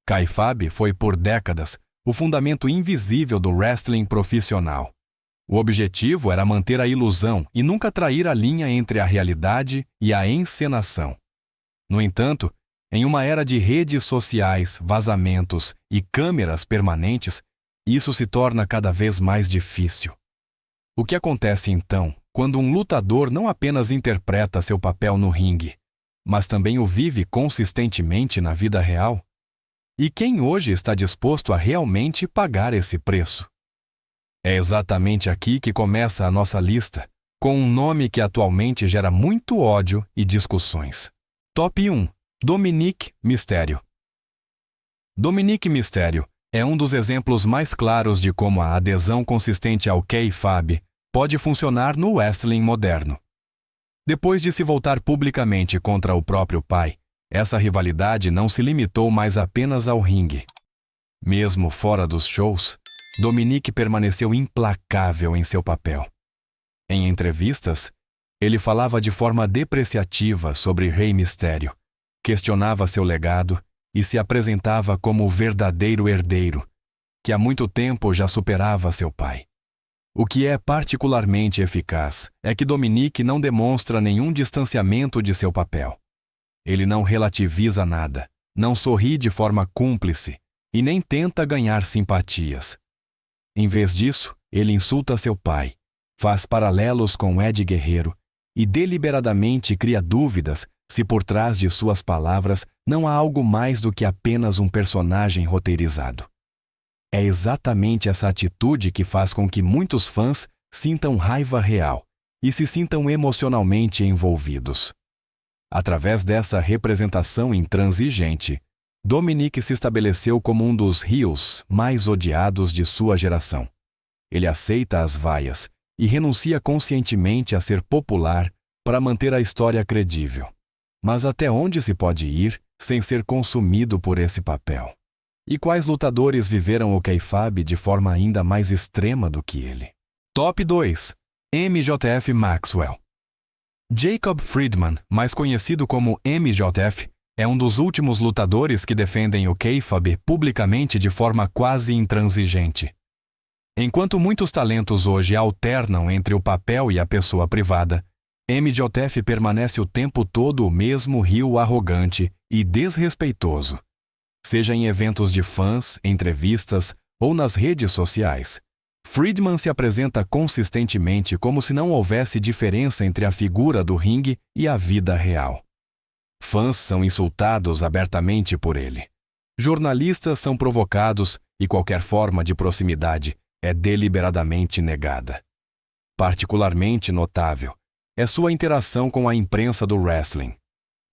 Kayfabe foi por décadas o fundamento invisível do wrestling profissional. O objetivo era manter a ilusão e nunca trair a linha entre a realidade e a encenação. No entanto, em uma era de redes sociais, vazamentos e câmeras permanentes, isso se torna cada vez mais difícil. O que acontece então quando um lutador não apenas interpreta seu papel no ringue, mas também o vive consistentemente na vida real? E quem hoje está disposto a realmente pagar esse preço? É exatamente aqui que começa a nossa lista, com um nome que atualmente gera muito ódio e discussões. Top 1. Dominic Mysterio. Dominic Mysterio é um dos exemplos mais claros de como a adesão consistente ao Kayfabe pode funcionar no wrestling moderno. Depois de se voltar publicamente contra o próprio pai, essa rivalidade não se limitou mais apenas ao ringue. Mesmo fora dos shows, Dominic permaneceu implacável em seu papel. Em entrevistas, ele falava de forma depreciativa sobre Rey Mysterio, questionava seu legado e se apresentava como o verdadeiro herdeiro, que há muito tempo já superava seu pai. O que é particularmente eficaz é que Dominic não demonstra nenhum distanciamento de seu papel. Ele não relativiza nada, não sorri de forma cúmplice e nem tenta ganhar simpatias. Em vez disso, ele insulta seu pai, faz paralelos com Eddie Guerreiro e deliberadamente cria dúvidas se por trás de suas palavras não há algo mais do que apenas um personagem roteirizado. É exatamente essa atitude que faz com que muitos fãs sintam raiva real e se sintam emocionalmente envolvidos. Através dessa representação intransigente, Dominic se estabeleceu como um dos heels mais odiados de sua geração. Ele aceita as vaias e renuncia conscientemente a ser popular para manter a história credível. Mas até onde se pode ir sem ser consumido por esse papel? E quais lutadores viveram o Kayfabe de forma ainda mais extrema do que ele? Top 2. MJF Maxwell. Jacob Friedman, mais conhecido como MJF, é um dos últimos lutadores que defendem o Kayfabe publicamente de forma quase intransigente. Enquanto muitos talentos hoje alternam entre o papel e a pessoa privada, MJF permanece o tempo todo o mesmo heel arrogante e desrespeitoso. Seja em eventos de fãs, entrevistas ou nas redes sociais, Friedman se apresenta consistentemente como se não houvesse diferença entre a figura do ringue e a vida real. Fãs são insultados abertamente por ele. Jornalistas são provocados e qualquer forma de proximidade é deliberadamente negada. Particularmente notável é sua interação com a imprensa do wrestling.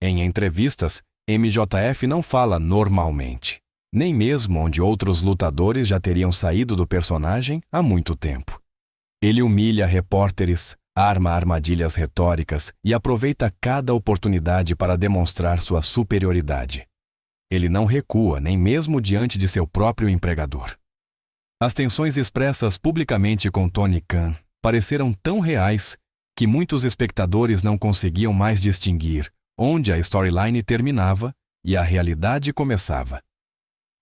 Em entrevistas, MJF não fala normalmente, nem mesmo onde outros lutadores já teriam saído do personagem há muito tempo. Ele humilha repórteres, arma armadilhas retóricas e aproveita cada oportunidade para demonstrar sua superioridade. Ele não recua nem mesmo diante de seu próprio empregador. As tensões expressas publicamente com Tony Khan pareceram tão reais que muitos espectadores não conseguiam mais distinguir onde a storyline terminava e a realidade começava.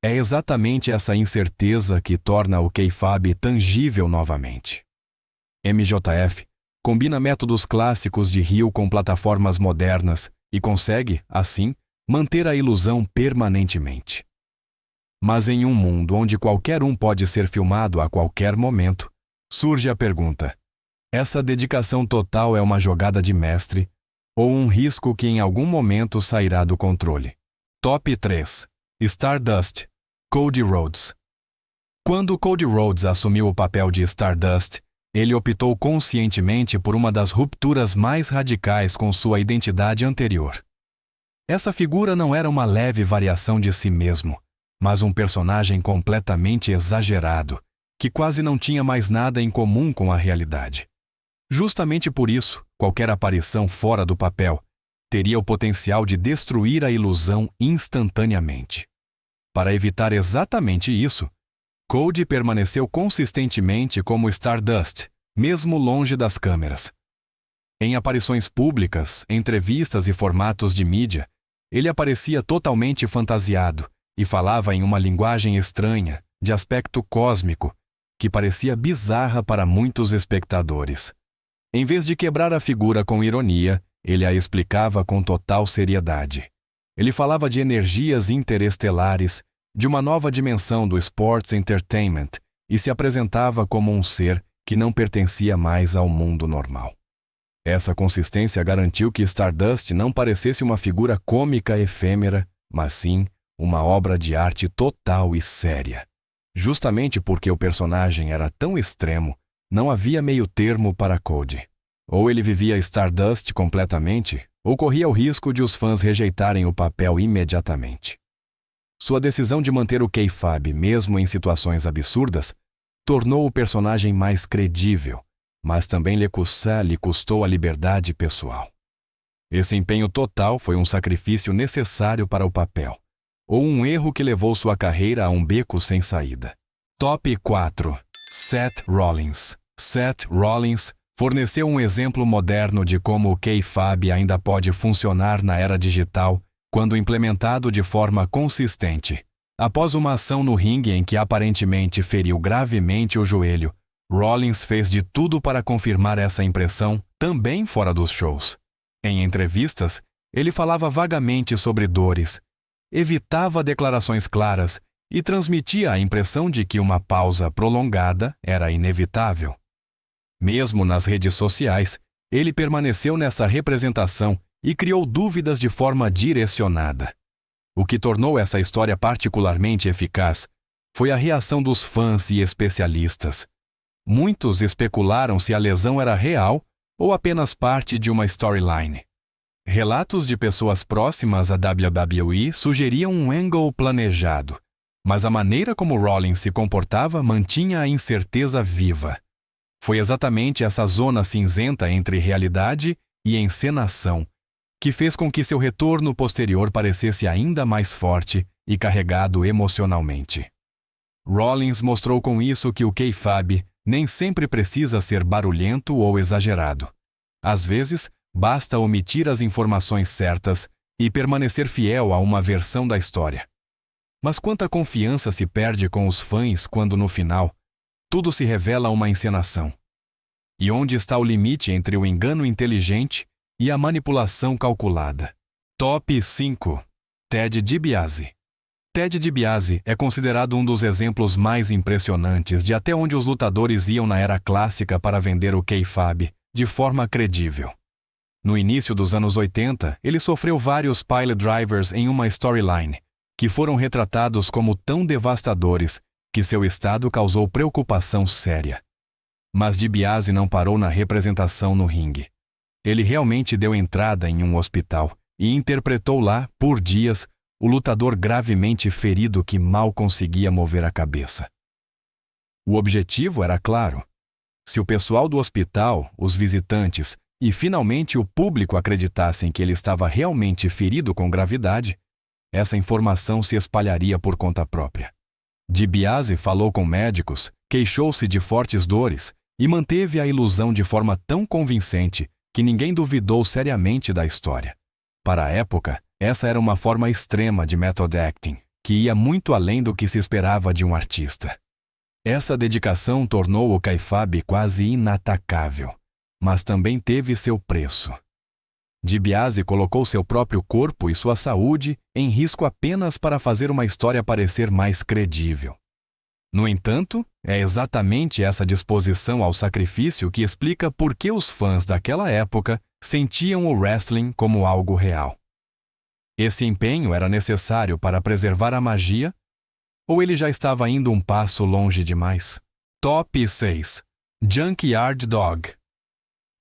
É exatamente essa incerteza que torna o Kayfabe tangível novamente. MJF combina métodos clássicos de heel com plataformas modernas e consegue, assim, manter a ilusão permanentemente. Mas em um mundo onde qualquer um pode ser filmado a qualquer momento, surge a pergunta: essa dedicação total é uma jogada de mestre ou um risco que em algum momento sairá do controle? Top 3. Stardust, Cody Rhodes. Quando Cody Rhodes assumiu o papel de Stardust, ele optou conscientemente por uma das rupturas mais radicais com sua identidade anterior. Essa figura não era uma leve variação de si mesmo, mas um personagem completamente exagerado, que quase não tinha mais nada em comum com a realidade. Justamente por isso, qualquer aparição fora do papel teria o potencial de destruir a ilusão instantaneamente. Para evitar exatamente isso, Cody permaneceu consistentemente como Stardust, mesmo longe das câmeras. Em aparições públicas, entrevistas e formatos de mídia, ele aparecia totalmente fantasiado e falava em uma linguagem estranha, de aspecto cósmico, que parecia bizarra para muitos espectadores. Em vez de quebrar a figura com ironia, ele a explicava com total seriedade. Ele falava de energias interestelares, de uma nova dimensão do sports entertainment e se apresentava como um ser que não pertencia mais ao mundo normal. Essa consistência garantiu que Stardust não parecesse uma figura cômica efêmera, mas sim uma obra de arte total e séria. Justamente porque o personagem era tão extremo, não havia meio termo para Cody. Ou ele vivia Stardust completamente, ou corria o risco de os fãs rejeitarem o papel imediatamente. Sua decisão de manter o kayfabe mesmo em situações absurdas tornou o personagem mais credível, mas também lhe custou a liberdade pessoal. Esse empenho total foi um sacrifício necessário para o papel, ou um erro que levou sua carreira a um beco sem saída. Top 4. Seth Rollins. Seth Rollins forneceu um exemplo moderno de como o kayfabe ainda pode funcionar na era digital quando implementado de forma consistente. Após uma ação no ringue em que aparentemente feriu gravemente o joelho, Rollins fez de tudo para confirmar essa impressão também fora dos shows. Em entrevistas, ele falava vagamente sobre dores, evitava declarações claras e transmitia a impressão de que uma pausa prolongada era inevitável. Mesmo nas redes sociais, ele permaneceu nessa representação e criou dúvidas de forma direcionada. O que tornou essa história particularmente eficaz foi a reação dos fãs e especialistas. Muitos especularam se a lesão era real ou apenas parte de uma storyline. Relatos de pessoas próximas à WWE sugeriam um angle planejado, mas a maneira como Rollins se comportava mantinha a incerteza viva. Foi exatamente essa zona cinzenta entre realidade e encenação que fez com que seu retorno posterior parecesse ainda mais forte e carregado emocionalmente. Rollins mostrou com isso que o kayfabe nem sempre precisa ser barulhento ou exagerado. Às vezes, basta omitir as informações certas e permanecer fiel a uma versão da história. Mas quanta confiança se perde com os fãs quando, no final, tudo se revela uma encenação? E onde está o limite entre o engano inteligente e a manipulação calculada? Top 5. Ted DiBiase. Ted DiBiase é considerado um dos exemplos mais impressionantes de até onde os lutadores iam na era clássica para vender o kayfabe de forma credível. No início dos anos 80, ele sofreu vários pile drivers em uma storyline, que foram retratados como tão devastadores que seu estado causou preocupação séria. Mas DiBiase não parou na representação no ringue. Ele realmente deu entrada em um hospital e interpretou lá, por dias, o lutador gravemente ferido que mal conseguia mover a cabeça. O objetivo era claro. Se o pessoal do hospital, os visitantes e finalmente o público acreditassem que ele estava realmente ferido com gravidade, essa informação se espalharia por conta própria. DiBiase falou com médicos, queixou-se de fortes dores e manteve a ilusão de forma tão convincente que ninguém duvidou seriamente da história. Para a época, essa era uma forma extrema de method acting, que ia muito além do que se esperava de um artista. Essa dedicação tornou o kayfabe quase inatacável, mas também teve seu preço. DiBiase colocou seu próprio corpo e sua saúde em risco apenas para fazer uma história parecer mais credível. No entanto, é exatamente essa disposição ao sacrifício que explica por que os fãs daquela época sentiam o wrestling como algo real. Esse empenho era necessário para preservar a magia, ou ele já estava indo um passo longe demais? Top 6. Junkyard Dog.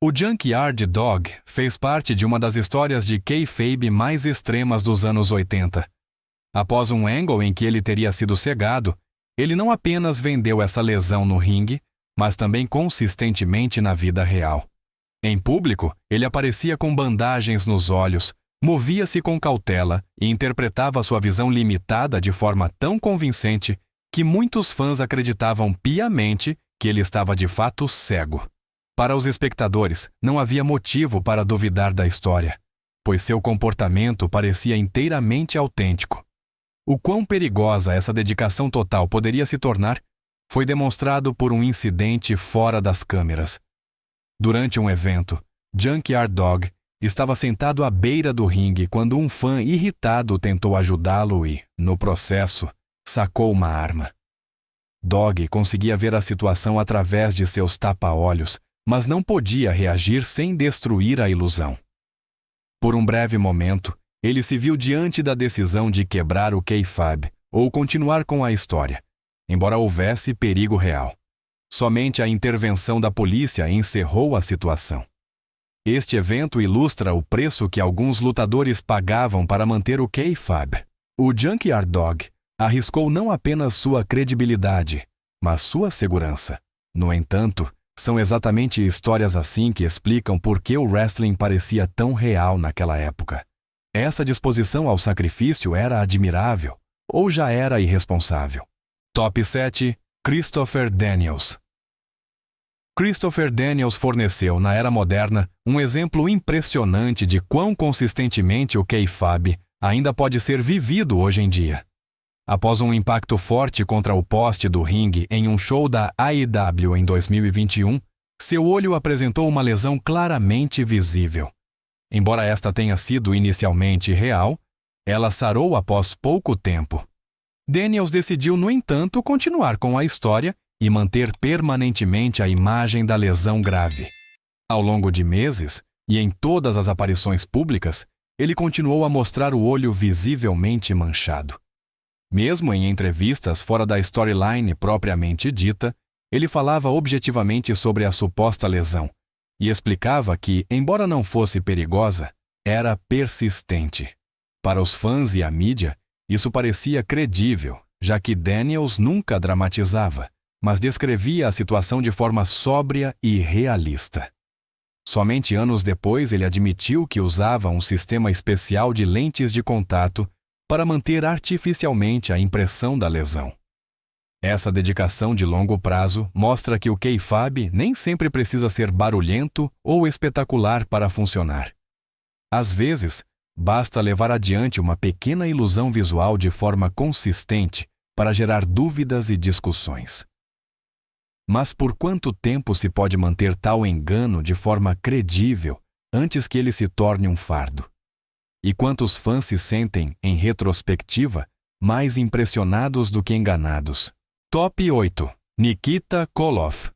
O Junkyard Dog fez parte de uma das histórias de kayfabe mais extremas dos anos 80. Após um angle em que ele teria sido cegado, ele não apenas vendeu essa lesão no ringue, mas também consistentemente na vida real. Em público, ele aparecia com bandagens nos olhos, movia-se com cautela e interpretava sua visão limitada de forma tão convincente que muitos fãs acreditavam piamente que ele estava de fato cego. Para os espectadores, não havia motivo para duvidar da história, pois seu comportamento parecia inteiramente autêntico. O quão perigosa essa dedicação total poderia se tornar foi demonstrado por um incidente fora das câmeras. Durante um evento, Junkyard Dog estava sentado à beira do ringue quando um fã irritado tentou ajudá-lo e, no processo, sacou uma arma. Dog conseguia ver a situação através de seus tapa-olhos, mas não podia reagir sem destruir a ilusão. Por um breve momento, ele se viu diante da decisão de quebrar o kayfabe ou continuar com a história, embora houvesse perigo real. Somente a intervenção da polícia encerrou a situação. Este evento ilustra o preço que alguns lutadores pagavam para manter o kayfabe. O Junkyard Dog arriscou não apenas sua credibilidade, mas sua segurança. No entanto, são exatamente histórias assim que explicam por que o wrestling parecia tão real naquela época. Essa disposição ao sacrifício era admirável, ou já era irresponsável. Top 7. Christopher Daniels. Christopher Daniels forneceu, na era moderna, um exemplo impressionante de quão consistentemente o kayfabe ainda pode ser vivido hoje em dia. Após um impacto forte contra o poste do ringue em um show da AEW em 2021, seu olho apresentou uma lesão claramente visível. Embora esta tenha sido inicialmente real, ela sarou após pouco tempo. Daniels decidiu, no entanto, continuar com a história e manter permanentemente a imagem da lesão grave. Ao longo de meses, e em todas as aparições públicas, ele continuou a mostrar o olho visivelmente manchado. Mesmo em entrevistas fora da storyline propriamente dita, ele falava objetivamente sobre a suposta lesão e explicava que, embora não fosse perigosa, era persistente. Para os fãs e a mídia, isso parecia credível, já que Daniels nunca dramatizava, mas descrevia a situação de forma sóbria e realista. Somente anos depois ele admitiu que usava um sistema especial de lentes de contato para manter artificialmente a impressão da lesão. Essa dedicação de longo prazo mostra que o kayfabe nem sempre precisa ser barulhento ou espetacular para funcionar. Às vezes, basta levar adiante uma pequena ilusão visual de forma consistente para gerar dúvidas e discussões. Mas por quanto tempo se pode manter tal engano de forma credível antes que ele se torne um fardo? E quantos fãs se sentem, em retrospectiva, mais impressionados do que enganados? Top 8. Nikita Koloff.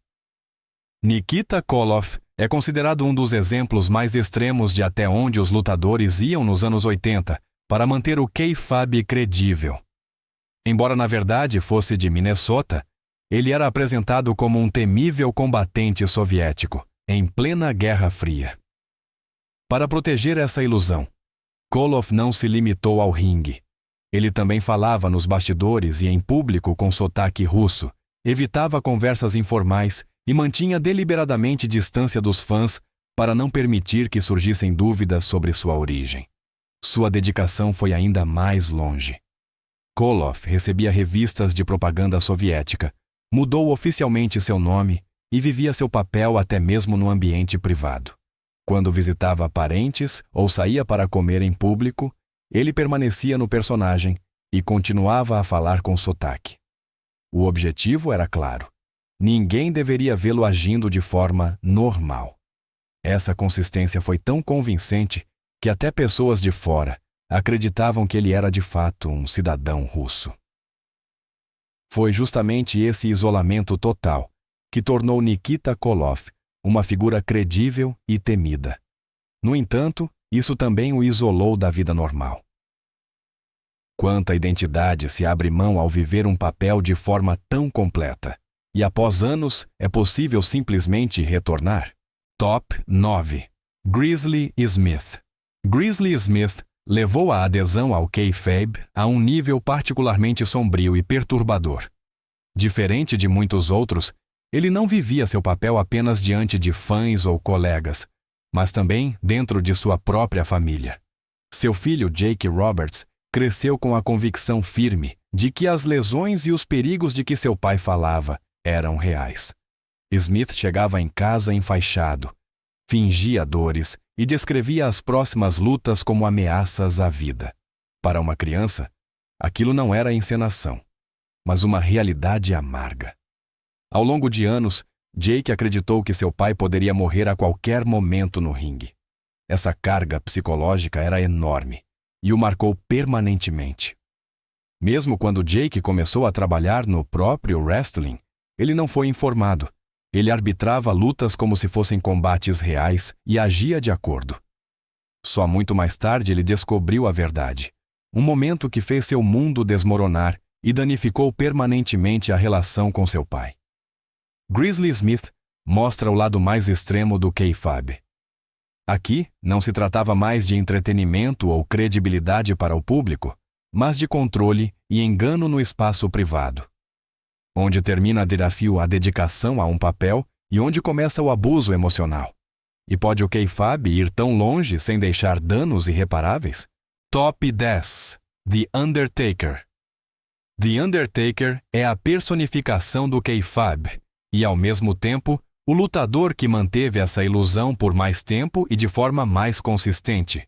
Nikita Koloff é considerado um dos exemplos mais extremos de até onde os lutadores iam nos anos 80 para manter o kayfabe credível. Embora na verdade fosse de Minnesota, ele era apresentado como um temível combatente soviético, em plena Guerra Fria. Para proteger essa ilusão, Koloff não se limitou ao ringue. Ele também falava nos bastidores e em público com sotaque russo, evitava conversas informais e mantinha deliberadamente distância dos fãs para não permitir que surgissem dúvidas sobre sua origem. Sua dedicação foi ainda mais longe. Koloff recebia revistas de propaganda soviética, mudou oficialmente seu nome e vivia seu papel até mesmo no ambiente privado. Quando visitava parentes ou saía para comer em público, ele permanecia no personagem e continuava a falar com sotaque. O objetivo era claro: ninguém deveria vê-lo agindo de forma normal. Essa consistência foi tão convincente que até pessoas de fora acreditavam que ele era de fato um cidadão russo. Foi justamente esse isolamento total que tornou Nikita Koloff uma figura credível e temida. No entanto, isso também o isolou da vida normal. Quanta identidade se abre mão ao viver um papel de forma tão completa, e após anos é possível simplesmente retornar? Top 9. Grizzly Smith. Grizzly Smith levou a adesão ao kayfabe a um nível particularmente sombrio e perturbador. Diferente de muitos outros, ele não vivia seu papel apenas diante de fãs ou colegas, mas também dentro de sua própria família. Seu filho Jake Roberts cresceu com a convicção firme de que as lesões e os perigos de que seu pai falava eram reais. Smith chegava em casa enfaixado, fingia dores e descrevia as próximas lutas como ameaças à vida. Para uma criança, Aquilo não era encenação, mas uma realidade amarga. Ao longo de anos, Jake acreditou que seu pai poderia morrer a qualquer momento no ringue. Essa carga psicológica era enorme e o marcou permanentemente. Mesmo quando Jake começou a trabalhar no próprio wrestling, ele não foi informado. Ele arbitrava lutas como se fossem combates reais e agia de acordo. Só muito mais tarde ele descobriu a verdade, um momento que fez seu mundo desmoronar e danificou permanentemente a relação com seu pai. Grizzly Smith mostra o lado mais extremo do kayfabe. Aqui não se tratava mais de entretenimento ou credibilidade para o público, mas de controle e engano no espaço privado. Onde termina a dedicação a um papel e onde começa o abuso emocional. E pode o kayfabe ir tão longe sem deixar danos irreparáveis? Top 10. The Undertaker. The Undertaker é a personificação do kayfabe e, ao mesmo tempo, o lutador que manteve essa ilusão por mais tempo e de forma mais consistente.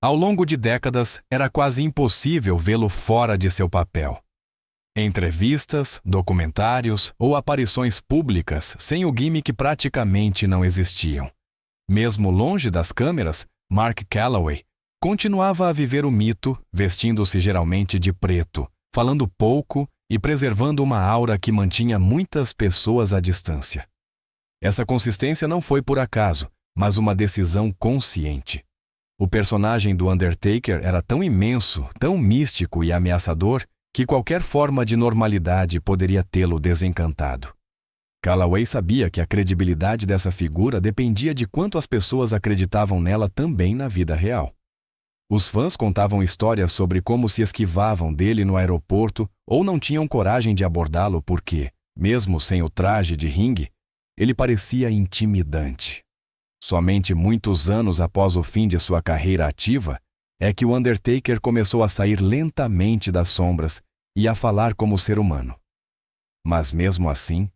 Ao longo de décadas, era quase impossível vê-lo fora de seu papel. Entrevistas, documentários ou aparições públicas sem o gimmick praticamente não existiam. Mesmo longe das câmeras, Mark Calaway continuava a viver o mito, vestindo-se geralmente de preto, falando pouco e preservando uma aura que mantinha muitas pessoas à distância. Essa consistência não foi por acaso, mas uma decisão consciente. O personagem do Undertaker era tão imenso, tão místico e ameaçador, que qualquer forma de normalidade poderia tê-lo desencantado. Calaway sabia que a credibilidade dessa figura dependia de quanto as pessoas acreditavam nela também na vida real. Os fãs contavam histórias sobre como se esquivavam dele no aeroporto ou não tinham coragem de abordá-lo porque, mesmo sem o traje de ringue, ele parecia intimidante. Somente muitos anos após o fim de sua carreira ativa, é que o Undertaker começou a sair lentamente das sombras e a falar como ser humano. Mas mesmo assim,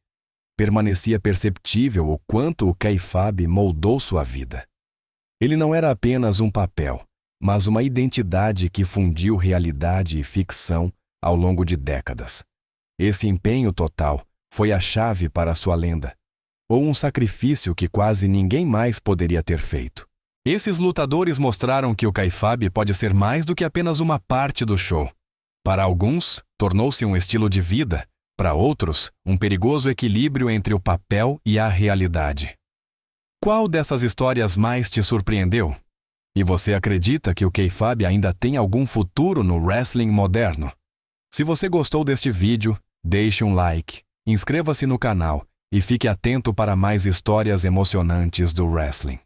permanecia perceptível o quanto o kayfabe moldou sua vida. Ele não era apenas um papel, mas uma identidade que fundiu realidade e ficção ao longo de décadas. Esse empenho total foi a chave para sua lenda, ou um sacrifício que quase ninguém mais poderia ter feito. Esses lutadores mostraram que o kayfabe pode ser mais do que apenas uma parte do show. Para alguns, tornou-se um estilo de vida, para outros, um perigoso equilíbrio entre o papel e a realidade. Qual dessas histórias mais te surpreendeu? E você acredita que o kayfabe ainda tem algum futuro no wrestling moderno? Se você gostou deste vídeo, deixe um like, inscreva-se no canal e fique atento para mais histórias emocionantes do wrestling.